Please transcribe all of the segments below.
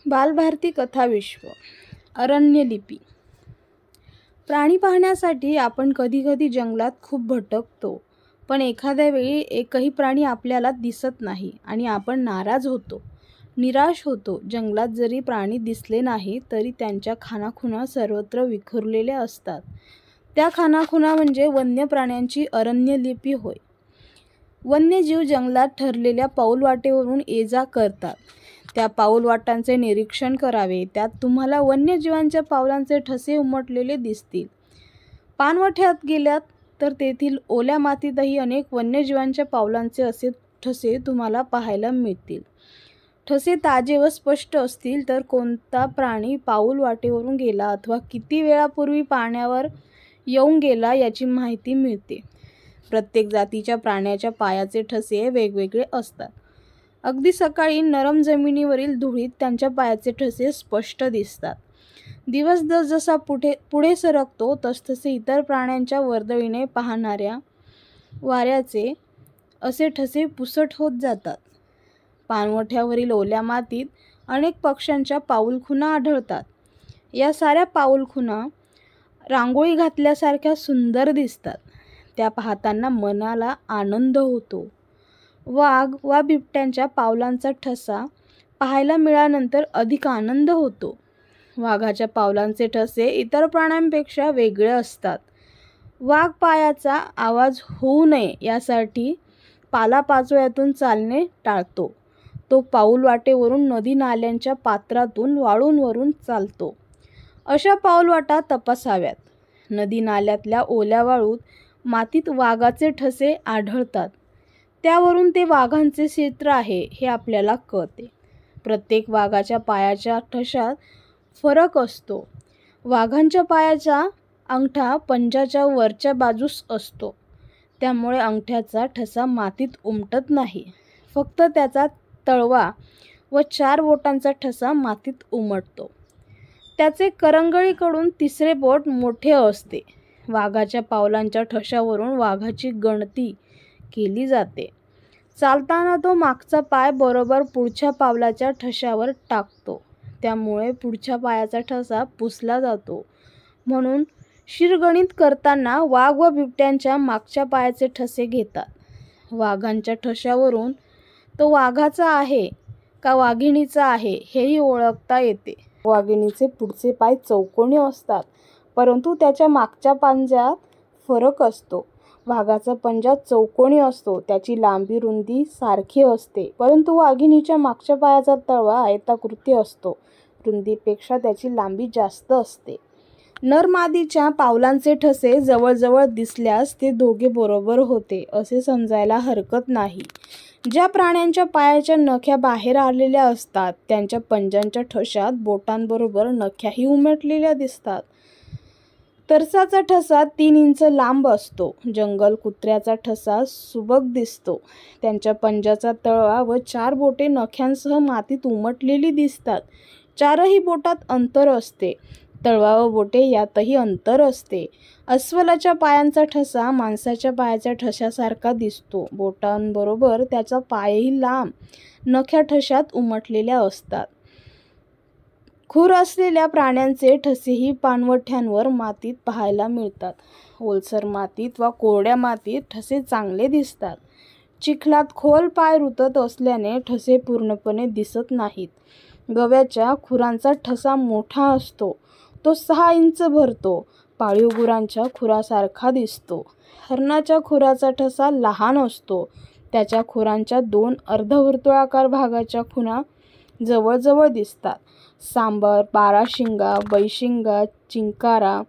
बालभारती कथाविश्व अरण्यलिपी. प्राणी पाहण्यासाठी आपण कधीकधी जंगलात खूप भटकतो, पण एखाद्या वेळी एकही प्राणी आपल्याला दिसत नाही आणि आपण नाराज होतो, निराश होतो. जंगलात जरी प्राणी दिसले नाही तरी त्यांच्या खाणाखुणा सर्वत्र विखुरलेल्या असतात. त्या खाणाखुणा म्हणजे वन्य प्राण्यांची अरण्यलिपी होय. वन्यजीव जंगलात ठरलेल्या पाऊलवाटेवरून ये-जा करतात. त्या पाऊलवाटांचे निरीक्षण करावे. त्यात तुम्हाला वन्यजीवांच्या पावलांचे ठसे उमटलेले दिसतील. पाणवठ्यात गेलात तर तेथील ओल्या मातीतही अनेक वन्यजीवांच्या पावलांचे असे ठसे तुम्हाला पाहायला मिळतील. ठसे ताजे व स्पष्ट असतील तर कोणता प्राणी पाऊल वाटेवरून गेला अथवा किती वेळापूर्वी पाण्यावर येऊन गेला याची माहिती मिळते. प्रत्येक जातीच्या प्राण्याच्या पायाचे ठसे वेगवेगळे असतात. अगदी सकाळी नरम जमिनीवरील धुळीत त्यांच्या पायाचे ठसे स्पष्ट दिसतात. दिवस जसा पुढे सरकतो तसतसे इतर प्राण्यांच्या वर्दळीने पाहणाऱ्या वाऱ्याचे असे ठसे पुसट होत जातात. पाणवठ्यावरील ओल्या मातीत अनेक पक्ष्यांच्या पाऊलखुणा आढळतात. या साऱ्या पाऊलखुणा रांगोळी घातल्यासारख्या सुंदर दिसतात. त्या पाहताना मनाला आनंद होतो. वाघ वा बिबट्यांच्या पावलांचा ठसा पाहायला मिळाल्यानंतर अधिक आनंद होतो. वाघाच्या पावलांचे ठसे इतर प्राण्यांपेक्षा वेगळे असतात. वाघ पायाचा आवाज होऊ नये यासाठी पालापाचोळ्यातून चालणे टाळतो. तो पाऊल वाटेवरून नदी नाल्यांच्या पात्रातून वाळूंवरून चालतो. अशा पाऊलवाटा तपासाव्यात. नदी नाल्यातल्या ओल्या वाळूत मातीत वाघाचे ठसे आढळतात. त्यावरून ते वाघांचे क्षेत्र आहे हे आपल्याला कळते. प्रत्येक वाघाच्या पायाच्या ठशात फरक असतो. वाघांच्या पायाचा अंगठा पंजाच्या वरच्या बाजूस असतो. त्यामुळे अंगठ्याचा ठसा मातीत उमटत नाही. फक्त त्याचा तळवा व 4 बोटांचा ठसा मातीत उमटतो. त्याचे करंगळीकडून 3रे बोट मोठे असते. वाघाच्या पावलांच्या ठशावरून वाघाची गणती केली जाते. चालताना तो मागचा पाय बरोबर पुढच्या पावलाच्या ठशावर टाकतो. त्यामुळे पुढच्या पायाचा ठसा पुसला जातो. म्हणून शिरगणित करताना वाघ व बिबट्यांच्या मागच्या पायाचे ठसे घेतात. वाघांच्या ठशावरून तो वाघाचा आहे का वाघिणीचा आहे हेही ओळखता येते. वाघिणीचे पुढचे पाय चौकोनी असतात, परंतु त्याच्या मागच्या पंजात फरक असतो. वाघाचा पंजा चौकोनी असतो. त्याची लांबी रुंदी सारखी असते, परंतु वाघिणीच्या मागच्या पायाचा तळवा आयताकृती असतो. रुंदीपेक्षा त्याची लांबी जास्त असते. नर मादीच्या पावलांचे ठसे जवळजवळ दिसल्यास ते दोघे बरोबर होते असे समजायला हरकत नाही. ज्या प्राण्यांच्या पायाच्या नख्या बाहेर आलेल्या असतात त्यांच्या पंजांच्या ठशात बोटांबरोबर नख्याही उमटलेल्या दिसतात. तरसाचा ठसा 3 इंच लांब असतो. जंगल कुत्र्याचा ठसा सुबक दिसतो. त्यांच्या पंजाचा तळवा व 4 बोटे नख्यांसह मातीत उमटलेली दिसतात. 4ही बोटात अंतर असते. तळवा व बोटे यातही अंतर असते. अस्वलाच्या पायांचा ठसा माणसाच्या पायाच्या ठशासारखा दिसतो. बोटांबरोबर त्याचा पायही लांब नख्या ठशात उमटलेल्या असतात. खूर असलेल्या प्राण्यांचे ठसेही पाणवठ्यांवर मातीत पाहायला मिळतात. ओलसर मातीत वा कोरड्या मातीत ठसे चांगले दिसतात. चिखलात खोल पाय रुतत असल्याने ठसे पूर्णपणे दिसत नाहीत. गव्याच्या खुरांचा ठसा मोठा असतो. तो 6 इंच भरतो. पाळीव गुरांच्या खुरासारखा दिसतो. हरणाच्या खुराचा ठसा लहान असतो. त्याच्या खुरांच्या 2 अर्धवर्तुळाकार भागाच्या खुणा जवळजवळ दिसतात. सांबर, बाराशिंगा, बैशिंगा, चिंकारा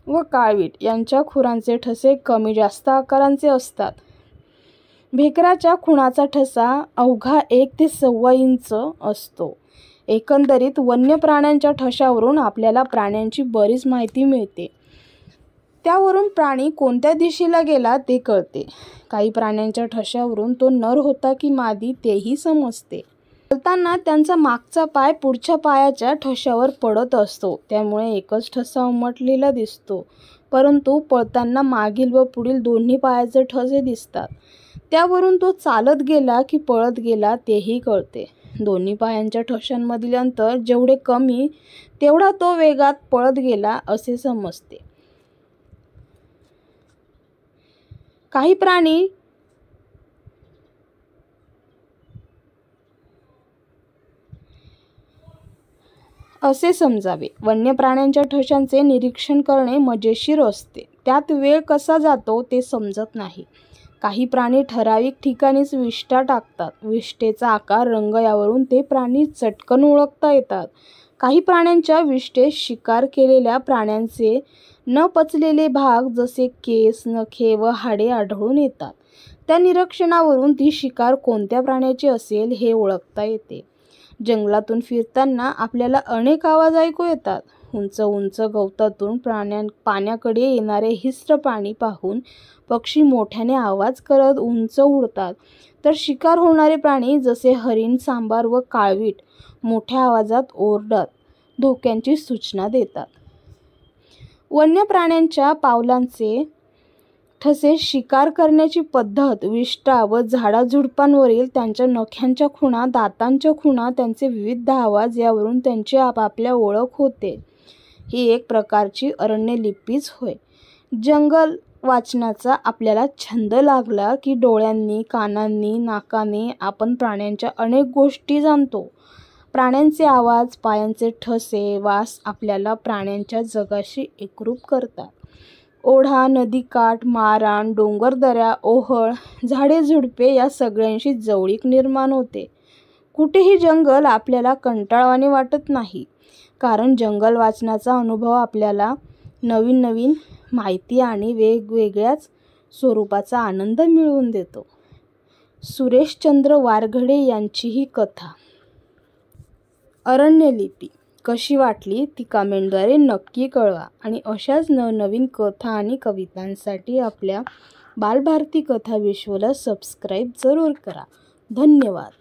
व काळवीट यांच्या खुरांचे ठसे कमी जास्त आकारांचे असतात. भेकराच्या खुणाचा ठसा अवघा 1 ते 1.25 इंच असतो. एकंदरीत वन्य प्राण्यांच्या ठशावरून आपल्याला प्राण्यांची बरीच माहिती मिळते. त्यावरून प्राणी कोणत्या दिशेला गेला ते कळते. काही प्राण्यांच्या ठशावरून तो नर होता की मादी तेही समजते. चालताना त्यांचा मागचा पाय पुढच्या पायाच्या ठशावर पडत असतो. त्यामुळे एकच ठसा उमटलेला दिसतो, परंतु पळताना मागील व पुढील दोन्ही पायाचे ठसे दिसतात. त्यावरून तो चालत गेला की पळत गेला तेही कळते. दोन्ही पायांच्या ठशांमधील अंतर जेवढे कमी तेवढा तो वेगात पळत गेला असे समजते. काही प्राणी असे समजावे. वन्य प्राण्यांच्या ठशांचे निरीक्षण करणे मजेशीर असते. त्यात वेळ कसा जातो ते समजत नाही. काही प्राणी ठराविक ठिकाणीच विष्ठा टाकतात. विष्ठेचा आकार, रंग यावरून ते प्राणी चटकन ओळखता येतात. काही प्राण्यांच्या विष्ठेत शिकार केलेल्या प्राण्यांचे न पचलेले भाग जसे केस, नखे व हाडे आढळून येतात. त्या निरीक्षणावरून ती शिकार कोणत्या प्राण्याची असेल हे ओळखता येते. जंगलातून फिरताना आपल्याला अनेक आवाज ऐकू येतात. उंच उंच गवतातून पाण्याकडे येणारे हिंस्त्र प्राणी पाहून पक्षी मोठ्याने आवाज करत उंच उडतात, तर शिकार होणारे प्राणी जसे हरिण, सांबार व काळवीट मोठ्या आवाजात ओरडत धोक्याची सूचना देतात. वन्य प्राण्यांच्या पावलांचे ठसे, शिकार करण्याची पद्धत, विष्ठा व झाडाझुडपांवरील त्यांच्या नख्यांच्या खुणा, दातांच्या खुणा, त्यांचे विविध आवाज यावरून त्यांची आपापल्या ओळख होते. ही एक प्रकारची अरण्यलिपीच होय. जंगल वाचनाचा आपल्याला छंद लागला की डोळ्यांनी, कानांनी, नाकाने आपण प्राण्यांच्या अनेक गोष्टी जाणतो. प्राण्यांचे आवाज, पायांचे ठसे, वास आपल्याला प्राण्यांच्या जगाशी एकरूप करतात. ओढा, नदीकाठ, माळरान, डोंगरदऱ्या, ओहळ, झाडे-झुडपे या सगळ्यांशी जवळीक निर्माण होते. कुठेही जंगल आपल्याला कंटाळवाणे वाटत नाही, कारण जंगल वाचनाचा अनुभव आपल्याला नवीन नवीन माहिती आणि वेगवेगळ्याच स्वरूपाचा आनंद मिळवून देतो. सुरेशचंद्र वारघडे यांची ही कथा अरण्यलिपी कशी वाटली ती कमेंटद्वारे नक्की कळवा आणि अशाच नवनवीन कथा आणि कवितांसाठी आपल्या बालभारती कथा विश्वला सबस्क्राईब जरूर करा. धन्यवाद.